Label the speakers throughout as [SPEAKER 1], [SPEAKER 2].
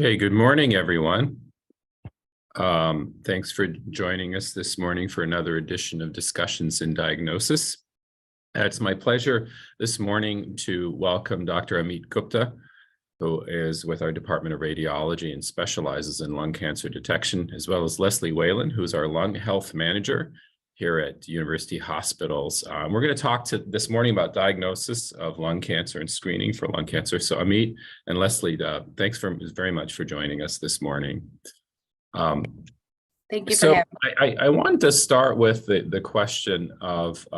[SPEAKER 1] Okay, good morning, everyone. Thanks for joining us this morning for another edition of Discussions in Diagnosis. It's my pleasure this morning to welcome Dr. Amit Gupta, who is with our Department of Radiology and specializes in lung cancer detection, as well as Leslie Whalen, who's our lung health manager here at University Hospitals. We're going to talk this morning about diagnosis of lung cancer and screening for lung cancer. So Amit and Leslie, thanks very much for joining us this morning.
[SPEAKER 2] Thank you for having me.
[SPEAKER 1] I wanted to start with the question of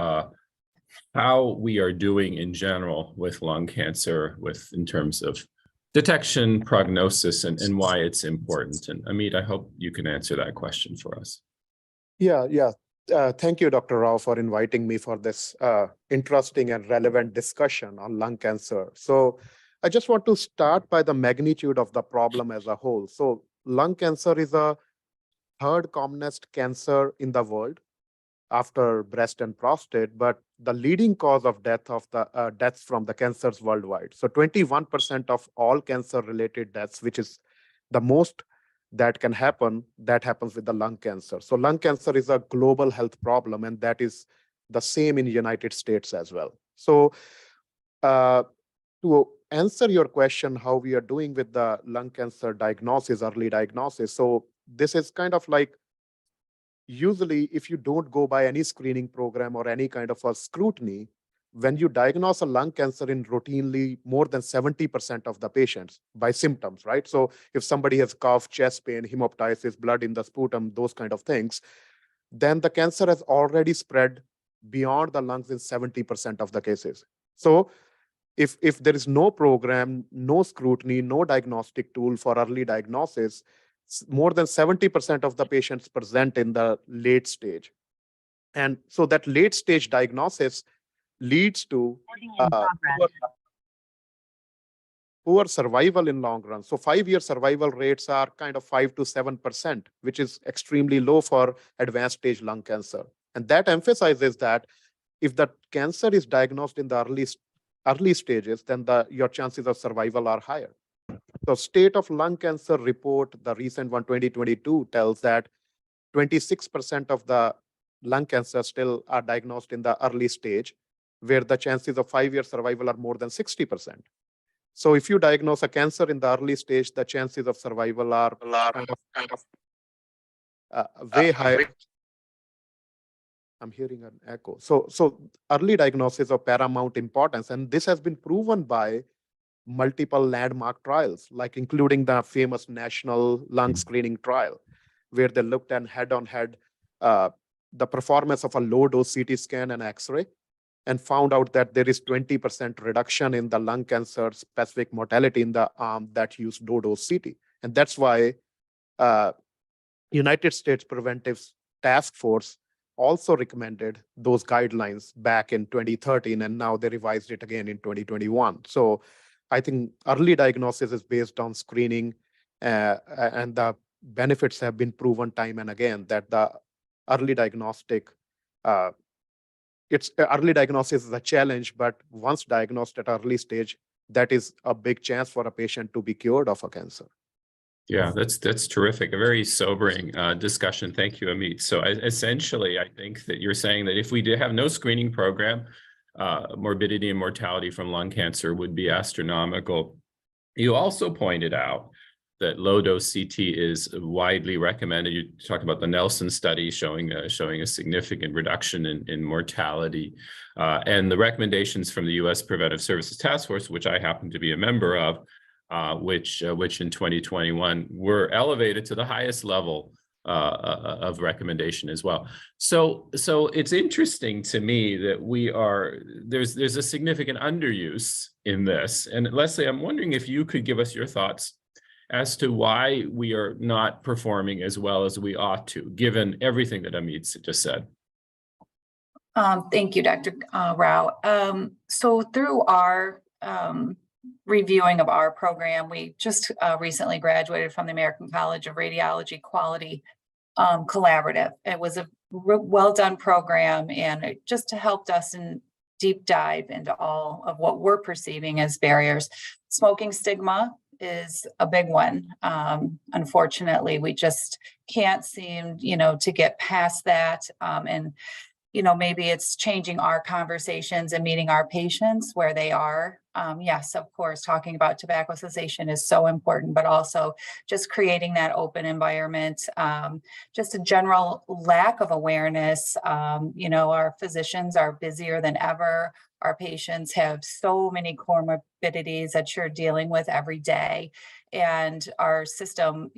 [SPEAKER 1] how we are doing in general with lung cancer in terms of detection, prognosis, and why it's important. And Amit, I hope you can answer that question for us.
[SPEAKER 3] Yeah. Thank you, Dr. Rao, for inviting me for this interesting and relevant discussion on lung cancer. So I just want to start by the magnitude of the problem as a whole. So lung cancer is the third commonest cancer in the world after breast and prostate, but the leading cause of deaths from the cancers worldwide. So 21% of all cancer-related deaths, which is the most that can happen, that happens with the lung cancer. So lung cancer is a global health problem, and that is the same in the United States as well. So to answer your question, how we are doing with the lung cancer diagnosis, early diagnosis. So this is kind of like, usually if you don't go by any screening program or any kind of a scrutiny, when you diagnose a lung cancer in routinely more than 70% of the patients by symptoms, right? So if somebody has cough, chest pain, hemoptysis, blood in the sputum, those kind of things, then the cancer has already spread beyond the lungs in 70% of the cases. So if there is no program, no scrutiny, no diagnostic tool for early diagnosis, more than 70% of the patients present in the late stage. And so that late stage diagnosis leads to poor survival in long run. So 5-year survival rates are kind of 5 to 7%, which is extremely low for advanced stage lung cancer. And that emphasizes that if the cancer is diagnosed in the early stages, then your chances of survival are higher. So State of Lung Cancer report, the recent one, 2022, tells that 26% of the lung cancer still are diagnosed in the early stage, where the chances of 5-year survival are more than 60%. So if you diagnose a cancer in the early stage, the chances of survival are way higher. I'm hearing an echo. So early diagnosis of paramount importance, and this has been proven by multiple landmark trials, like including the famous National Lung Screening Trial, where they looked at head-on-head the performance of a low-dose CT scan and X-ray, and found out that there is 20% reduction in the lung cancer specific mortality in the arm that used low-dose CT. And that's why United States Preventive Task Force also recommended those guidelines back in 2013, and now they revised it again in 2021. So I think early diagnosis is based on screening, and the benefits have been proven time and again that the early diagnostic, early diagnosis is a challenge, but once diagnosed at early stage, that is a big chance for a patient to be cured of a cancer.
[SPEAKER 1] Yeah, that's terrific. A very sobering discussion. Thank you, Amit. So essentially, I think that you're saying that if we did have no screening program, morbidity and mortality from lung cancer would be astronomical. You also pointed out that low-dose CT is widely recommended. You talked about the Nelson study showing a significant reduction in mortality, and the recommendations from the U.S. Preventive Services Task Force, which I happen to be a member of, which in 2021 were elevated to the highest level of recommendation as well. So it's interesting to me that there's a significant underuse in this. And Leslie, I'm wondering if you could give us your thoughts as to why we are not performing as well as we ought to, given everything that Amit just said.
[SPEAKER 2] Thank you, Dr. Rao. So through our reviewing of our program, we just recently graduated from the American College of Radiology Quality Collaborative. It was a well-done program, and it just helped us in deep dive into all of what we're perceiving as barriers. Smoking stigma is a big one. Unfortunately, we just can't seem, to get past that. And maybe it's changing our conversations and meeting our patients where they are. Yes, of course, talking about tobacco cessation is so important, but also just creating that open environment, just a general lack of awareness. Our physicians are busier than ever. Our patients have so many comorbidities that you're dealing with every day. And our system,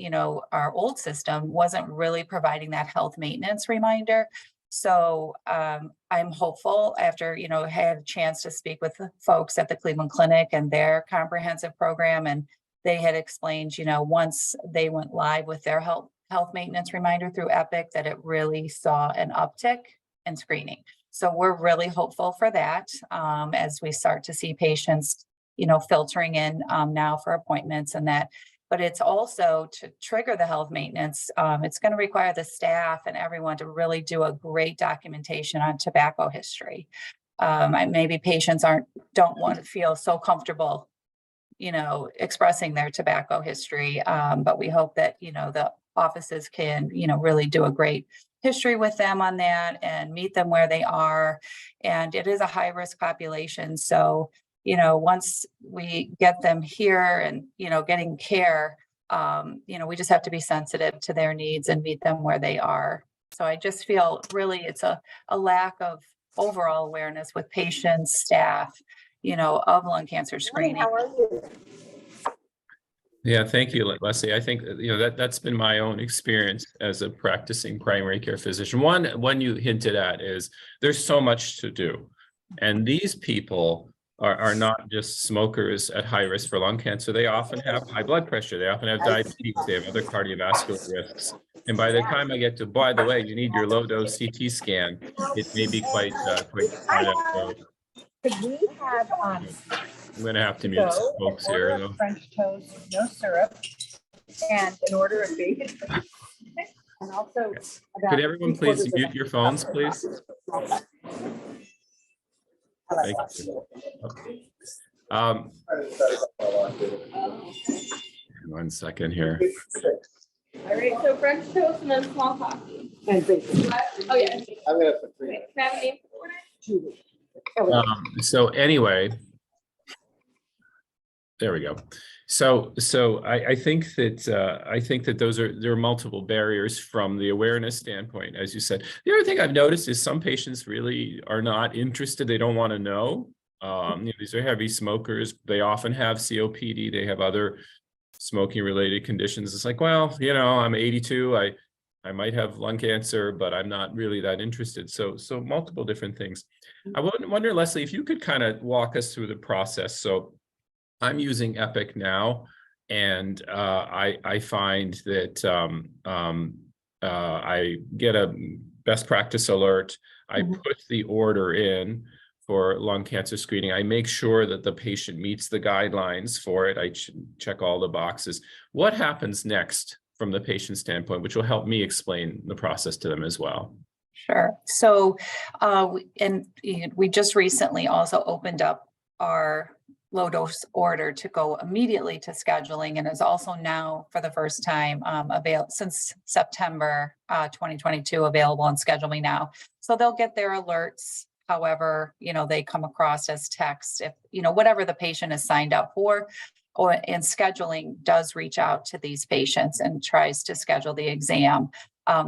[SPEAKER 2] our old system wasn't really providing that health maintenance reminder. So I'm hopeful after, had a chance to speak with the folks at the Cleveland Clinic and their comprehensive program. And they had explained, once they went live with their health maintenance reminder through Epic, that it really saw an uptick in screening. So we're really hopeful for that as we start to see patients, filtering in now for appointments and that. But it's also to trigger the health maintenance. It's going to require the staff and everyone to really do a great documentation on tobacco history. Maybe patients don't want to feel so comfortable, expressing their tobacco history. But we hope that, the offices can, really do a great history with them on that and meet them where they are. And it is a high risk population. So once we get them here and, getting care, we just have to be sensitive to their needs and meet them where they are. So I just feel really it's a lack of overall awareness with patients, staff, of lung cancer screening.
[SPEAKER 4] How are you?
[SPEAKER 1] Yeah, thank you, Leslie. I think that's been my own experience as a practicing primary care physician. One you hinted at is there's so much to do, and these people are not just smokers at high risk for lung cancer. They often have high blood pressure. They often have diabetes. They have other cardiovascular risks. And by the time I get to, by the way, you need your low dose CT scan, it may be quite so.
[SPEAKER 4] Could we have
[SPEAKER 1] I'm going to have to mute some folks here, though.
[SPEAKER 4] French toast, no syrup, and an order of bacon, and also
[SPEAKER 1] Could everyone please mute your phones, please? Thank you. One second here.
[SPEAKER 5] All right, so French toast and then small coffee.
[SPEAKER 4] and bacon.
[SPEAKER 5] Oh, yeah.
[SPEAKER 3] I'm gonna put
[SPEAKER 5] Wait, can I have a name for the order?
[SPEAKER 1] So anyway, there we go. So I think that there are multiple barriers from the awareness standpoint, as you said. The other thing I've noticed is some patients really are not interested. They don't want to know. These are heavy smokers. They often have COPD. They have other smoking related conditions. It's like, well, I'm 82. I might have lung cancer, but I'm not really that interested. So multiple different things. I wonder, Leslie, if you could kind of walk us through the process. So I'm using Epic now, and I find that I get a best practice alert. I put the order in for lung cancer screening. I make sure that the patient meets the guidelines for it. I check all the boxes. What happens next from the patient standpoint, which will help me explain the process to them as well?
[SPEAKER 2] Sure. So, we just recently also opened up our low dose order to go immediately to scheduling, and is also now for the first time available since September 2022 available on Schedule Me Now. So they'll get their alerts however they come across as text, if whatever the patient is signed up for, and scheduling does reach out to these patients and tries to schedule the exam.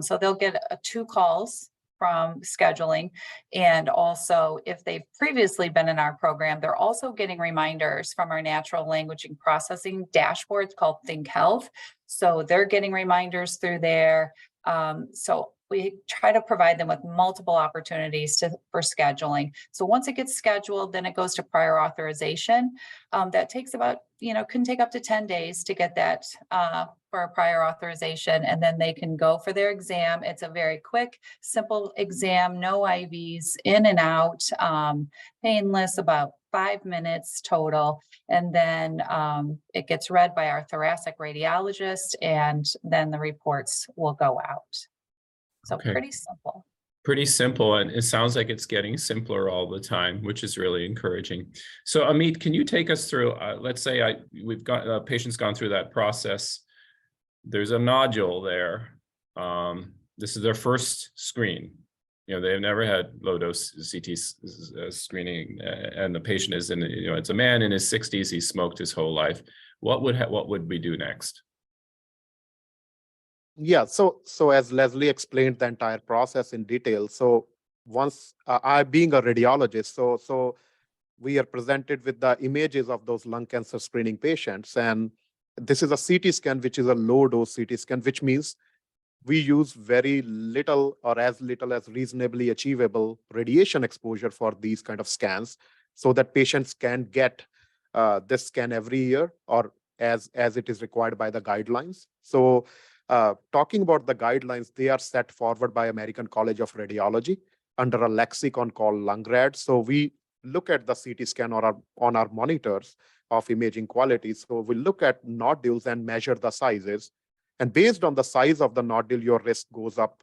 [SPEAKER 2] So they'll get 2 calls from scheduling. And also, if they've previously been in our program, they're also getting reminders from our natural language and processing dashboards called Think Health. So they're getting reminders through there. So we try to provide them with multiple opportunities for scheduling. So once it gets scheduled, then it goes to prior authorization. That takes about, can take up to 10 days to get that for a prior authorization, and then they can go for their exam. It's a very quick, simple exam, no IVs, in and out, painless, about 5 minutes total. And then it gets read by our thoracic radiologist, and then the reports will go out. So
[SPEAKER 1] Okay.
[SPEAKER 2] pretty simple.
[SPEAKER 1] Pretty simple, and it sounds like it's getting simpler all the time, which is really encouraging. So Amit, can you take us through, let's say we've got a patient's gone through that process. There's a nodule there. This is their first screen. They've never had low-dose CT screening, and the patient is it's a man in his 60s. He smoked his whole life. What would we do next?
[SPEAKER 3] Yeah, so as Leslie explained the entire process in detail, so once I being a radiologist, so we are presented with the images of those lung cancer screening patients, and this is a CT scan, which is a low dose CT scan, which means we use very little or as little as reasonably achievable radiation exposure for these kind of scans, so that patients can get this scan every year or as it is required by the guidelines. So talking about the guidelines, they are set forward by American College of Radiology under a lexicon called LungRad. So we look at the CT scan on our monitors of imaging quality. So we look at nodules and measure the sizes. And based on the size of the nodule, your risk goes up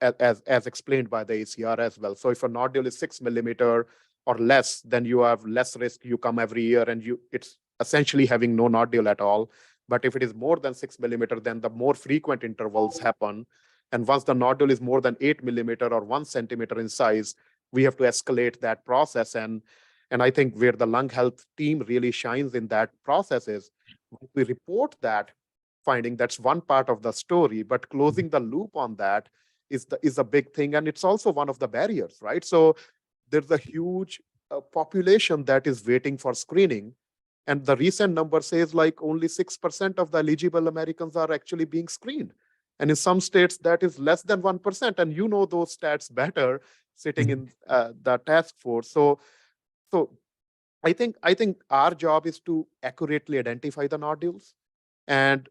[SPEAKER 3] as explained by the ACR as well. So if a nodule is 6 millimeter or less, then you have less risk. You come every year and it's essentially having no nodule at all. But if it is more than 6 millimeter, then the more frequent intervals happen. And once the nodule is more than 8 millimeter or 1 centimeter in size, we have to escalate that process. And I think where the lung health team really shines in that process is when we report that finding, that's one part of the story, but closing the loop on that is a big thing. And it's also one of the barriers, right? So there's a huge population that is waiting for screening. And the recent number says like only 6% of the eligible Americans are actually being screened. And in some states, that is less than 1%. And you know those stats better sitting in the task force. So I think our job is to accurately identify the nodules and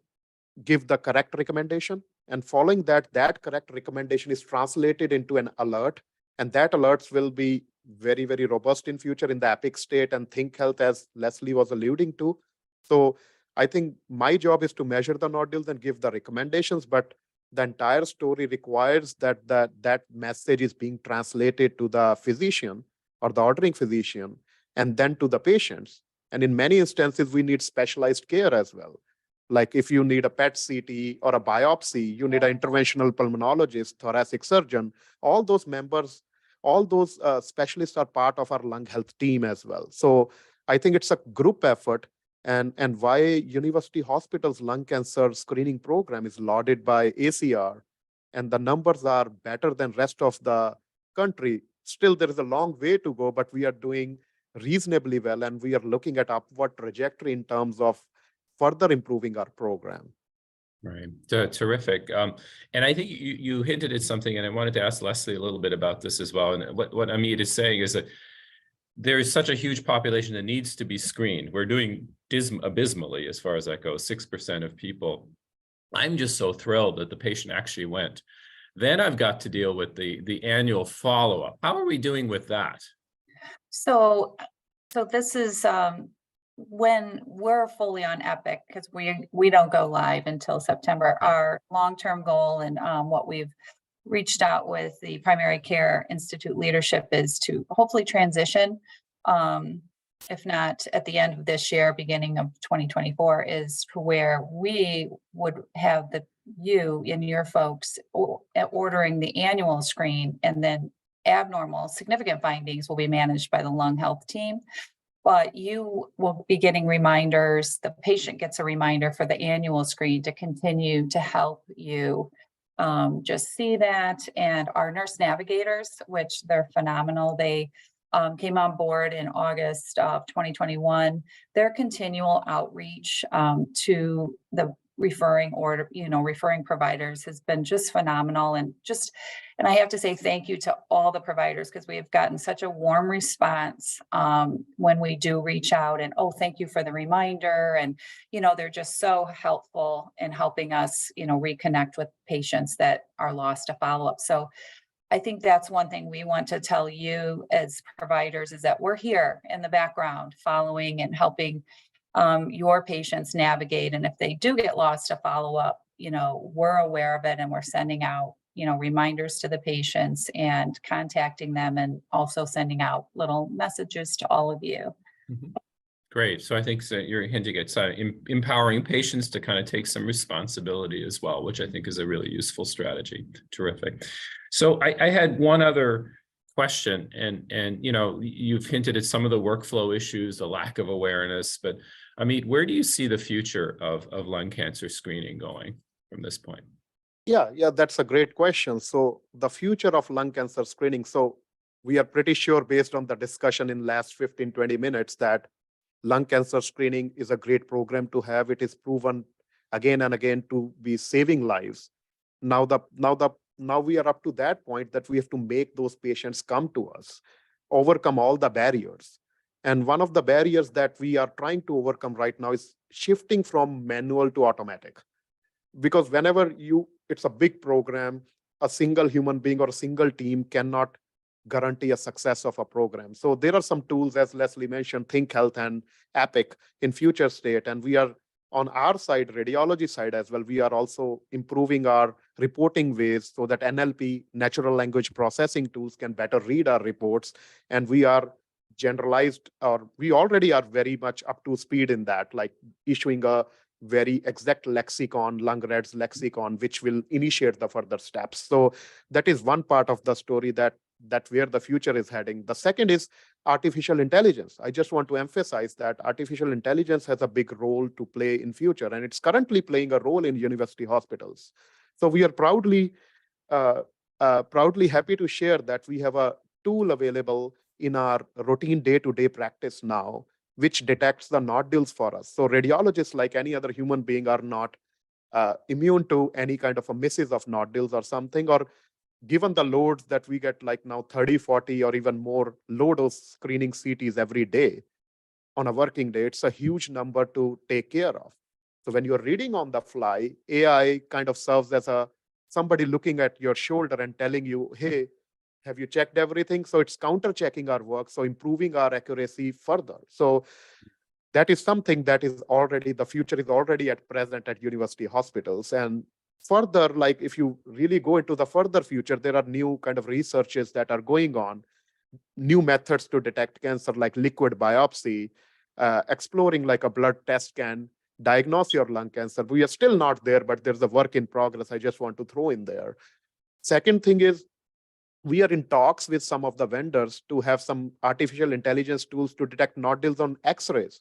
[SPEAKER 3] give the correct recommendation. And following that correct recommendation is translated into an alert. And that alerts will be very, very robust in future in the EPIC state and Think Health, as Leslie was alluding to. So I think my job is to measure the nodules and give the recommendations, but the entire story requires that message is being translated to the physician or the ordering physician and then to the patients. And in many instances, we need specialized care as well. Like if you need a PET CT or a biopsy, you need an interventional pulmonologist, thoracic surgeon, all those members, all those specialists are part of our lung health team as well. So I think it's a group effort, and why University Hospital's lung cancer screening program is lauded by ACR, and the numbers are better than rest of the country. Still, there is a long way to go, but we are doing reasonably well, and we are looking at upward trajectory in terms of further improving our program.
[SPEAKER 1] Right. Terrific. And I think you hinted at something, and I wanted to ask Leslie a little bit about this as well. And what Amit is saying is that there is such a huge population that needs to be screened. We're doing abysmally as far as that goes, 6% of people. I'm just so thrilled that the patient actually went. Then I've got to deal with the annual follow-up. How are we doing with that?
[SPEAKER 2] So this is when we're fully on Epic, because we don't go live until September. Our long-term goal and what we've reached out with the Primary Care Institute leadership is to hopefully transition, if not at the end of this year, beginning of 2024, is to where we would have you and your folks ordering the annual screen, and then abnormal significant findings will be managed by the lung health team. But you will be getting reminders. The patient gets a reminder for the annual screen to continue to help you just see that. And our nurse navigators, which they're phenomenal, they came on board in August of 2021. Their continual outreach to the referring providers has been just phenomenal. And I have to say thank you to all the providers, because we have gotten such a warm response when we do reach out and, oh, thank you for the reminder. And, they're just so helpful in helping us, reconnect with patients that are lost to follow-up. So I think that's one thing we want to tell you as providers, is that we're here in the background following and helping your patients navigate. And if they do get lost to follow up, we're aware of it, and we're sending out reminders to the patients and contacting them, and also sending out little messages to all of you.
[SPEAKER 1] Mhm. Great. So I think you're hinting at empowering patients to kind of take some responsibility as well, which I think is a really useful strategy. Terrific. So I had one other question, and you've hinted at some of the workflow issues, the lack of awareness, but Amit, where do you see the future of lung cancer screening going from this point?
[SPEAKER 3] Yeah, that's a great question. So the future of lung cancer screening. So we are pretty sure, based on the discussion in last 15, 20 minutes, that lung cancer screening is a great program to have. It is proven again and again to be saving lives. Now we are up to that point that we have to make those patients come to us, overcome all the barriers. And one of the barriers that we are trying to overcome right now is shifting from manual to automatic. Because whenever it's a big program, a single human being or a single team cannot guarantee a success of a program. So there are some tools, as Leslie mentioned, Think Health and Epic in future state. And we are on our side, radiology side as well, we are also improving our reporting ways so that NLP, natural language processing tools, can better read our reports. And we are generalized, or we already are very much up to speed in that, like issuing a very exact lexicon, LungRad's lexicon, which will initiate the further steps. So that is one part of the story that where the future is heading. The second is artificial intelligence. I just want to emphasize that artificial intelligence has a big role to play in future, and it's currently playing a role in university hospitals. So we are proudly happy to share that we have a tool available in our routine day-to-day practice now, which detects the nodules for us. So radiologists, like any other human being, are not immune to any kind of a misses of nodules or something, or given the loads that we get, like now 30, 40, or even more low dose screening CTs every day on a working day, it's a huge number to take care of. So when you're reading on the fly, AI kind of serves as somebody looking at your shoulder and telling you, hey, have you checked everything? So it's counter-checking our work, so improving our accuracy further. So that is something that is already, the future is already at present at university hospitals. And further, like if you really go into the further future, there are new kind of researches that are going on, new methods to detect cancer, like liquid biopsy, exploring like a blood test can diagnose your lung cancer. We are still not there, but there's a work in progress I just want to throw in there. Second thing is, we are in talks with some of the vendors to have some artificial intelligence tools to detect nodules on X-rays.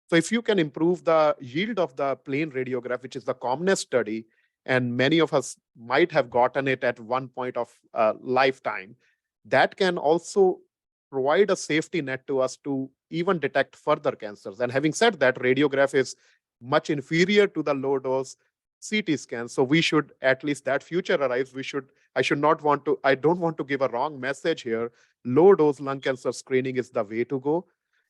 [SPEAKER 3] So if you can improve the yield of the plain radiograph, which is the commonest study, and many of us might have gotten it at one point of lifetime, that can also provide a safety net to us to even detect further cancers. And having said that, radiograph is much inferior to the low dose CT scan. So we should, at least that future arrives, I don't want to give a wrong message here. Low dose lung cancer screening is the way to go.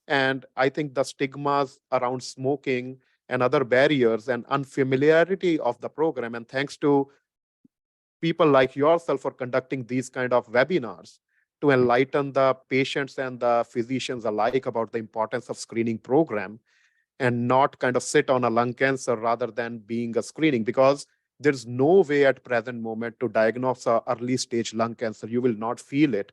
[SPEAKER 3] And I think the stigmas around smoking and other barriers and unfamiliarity of the program, and thanks to people like yourself for conducting these kind of webinars to enlighten the patients and the physicians alike about the importance of screening program, and not kind of sit on a lung cancer rather than being a screening, because there's no way at present moment to diagnose a early stage lung cancer. You will not feel it.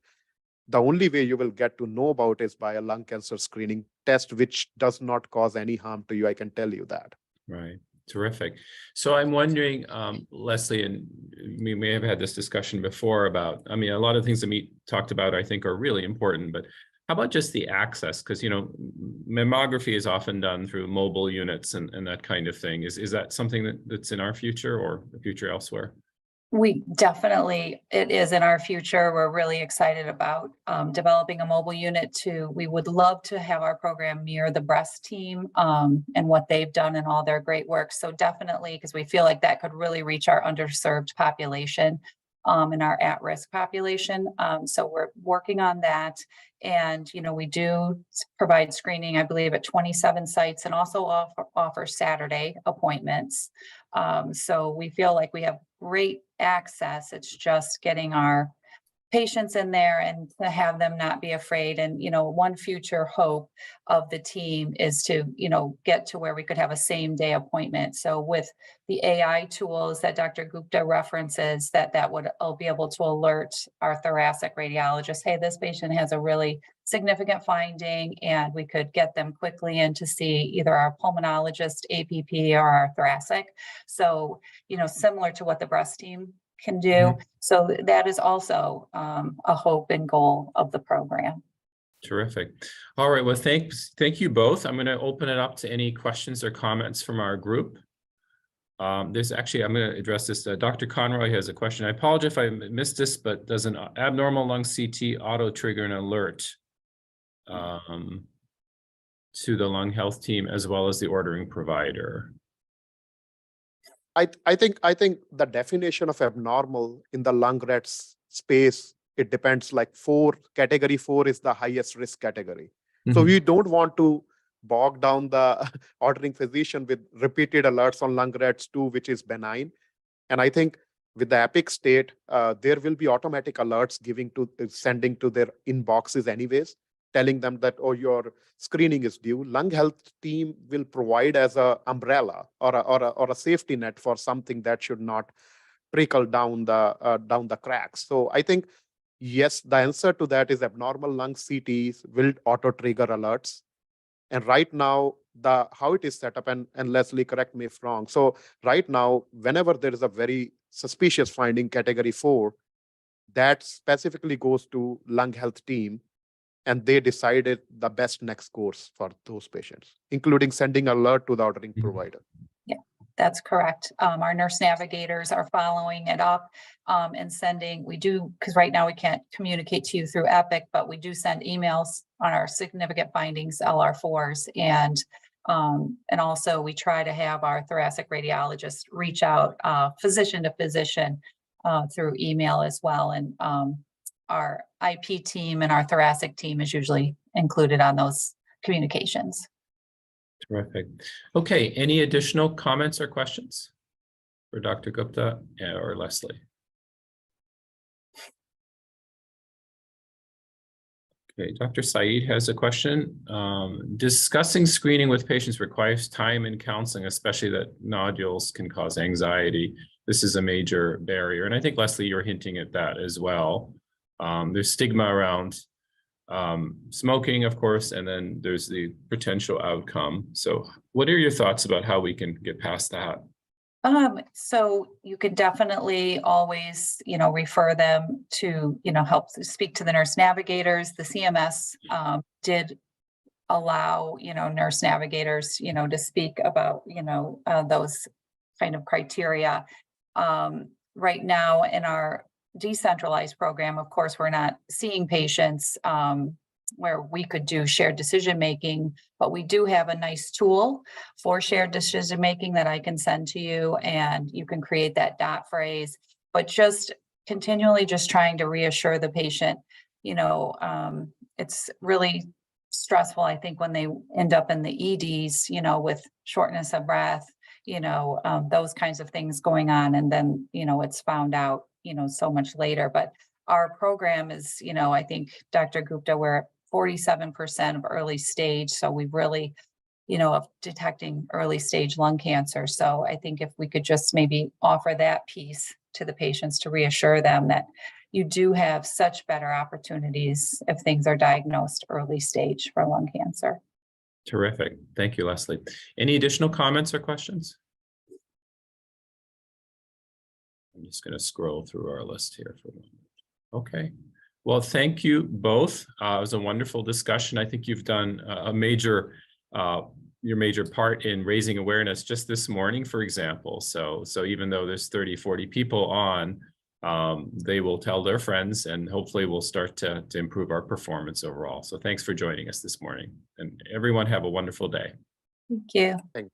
[SPEAKER 3] The only way you will get to know about is by a lung cancer screening test, which does not cause any harm to you. I can tell you that.
[SPEAKER 1] Right. Terrific. So I'm wondering, Leslie, and we may have had this discussion before about, I mean, a lot of things that Amit talked about, I think, are really important, but how about just the access? Because, mammography is often done through mobile units and that kind of thing. Is that something that's in our future or the future elsewhere?
[SPEAKER 2] It is in our future. We're really excited about developing a mobile unit we would love to have our program mirror the breast team and what they've done and all their great work. So definitely, because we feel like that could really reach our underserved population and our at-risk population. So we're working on that. And, we do provide screening, I believe, at 27 sites, and also offer Saturday appointments. So we feel like we have great access. It's just getting our patients in there and to have them not be afraid. And, one future hope of the team is to, get to where we could have a same day appointment. So with the AI tools that Dr. Gupta references, that would be able to alert our thoracic radiologist, hey, this patient has a really significant finding, and we could get them quickly in to see either our pulmonologist, APP, or our thoracic. So, similar to what the breast team can do. So that is also a hope and goal of the program.
[SPEAKER 1] Terrific. All right. Well, thank you both. I'm going to open it up to any questions or comments from our group. I'm going to address this. Dr. Conroy has a question. I apologize if I missed this, but does an abnormal lung CT auto trigger an alert to the lung health team as well as the ordering provider?
[SPEAKER 3] I think the definition of abnormal in the lung rats space, it depends. Like category 4 is the highest risk category. So we don't want to bog down the ordering physician with repeated alerts on lung rats 2, which is benign. And I think with the EPIC state, there will be automatic alerts sending to their inboxes anyways, telling them that, oh, your screening is due. Lung health team will provide as a umbrella or a safety net for something that should not trickle down the cracks. So I think, yes, the answer to that is abnormal lung CTs will auto trigger alerts. And right now, how it is set up, and Leslie, correct me if wrong. So right now, whenever there is a very suspicious finding, category 4, that specifically goes to lung health team, and they decided the best next course for those patients, including sending alert to the ordering provider.
[SPEAKER 2] Yeah, that's correct. Our nurse navigators are following it up and sending. We do, because right now we can't communicate to you through EPIC, but we do send emails on our significant findings, LR4s, and also we try to have our thoracic radiologist reach out physician to physician through email as well. And our IP team and our thoracic team is usually included on those communications.
[SPEAKER 1] Terrific. Okay, any additional comments or questions for Dr. Gupta or Leslie? Okay, Dr. Saeed has a question. Discussing screening with patients requires time and counseling, especially that nodules can cause anxiety. This is a major barrier. And I think, Leslie, you're hinting at that as well. There's stigma around smoking, of course, and then there's the potential outcome. So what are your thoughts about how we can get past that?
[SPEAKER 2] So you could definitely always, refer them to, help speak to the nurse navigators. The CMS did allow, nurse navigators, to speak about, those kind of criteria. Right now in our decentralized program, of course, we're not seeing patients where we could do shared decision making, but we do have a nice tool for shared decision making that I can send to you, and you can create that dot phrase. But just continually just trying to reassure the patient, it's really stressful, I think, when they end up in the EDs, with shortness of breath, those kinds of things going on, and then it's found out so much later. But our program is, I think, Dr. Gupta, we're at 47% of early stage. So we really, of detecting early stage lung cancer. So I think if we could just maybe offer that piece to the patients to reassure them that you do have such better opportunities if things are diagnosed early stage for lung cancer.
[SPEAKER 1] Terrific. Thank you, Leslie. Any additional comments or questions? I'm just going to scroll through our list here for a moment. Okay. Well, thank you both. It was a wonderful discussion. I think you've done your major part in raising awareness just this morning, for example. So even though there's 30, 40 people on, they will tell their friends, and hopefully we'll start to improve our performance overall. So thanks for joining us this morning, and everyone have a wonderful day.
[SPEAKER 2] Thank you.
[SPEAKER 3] Thank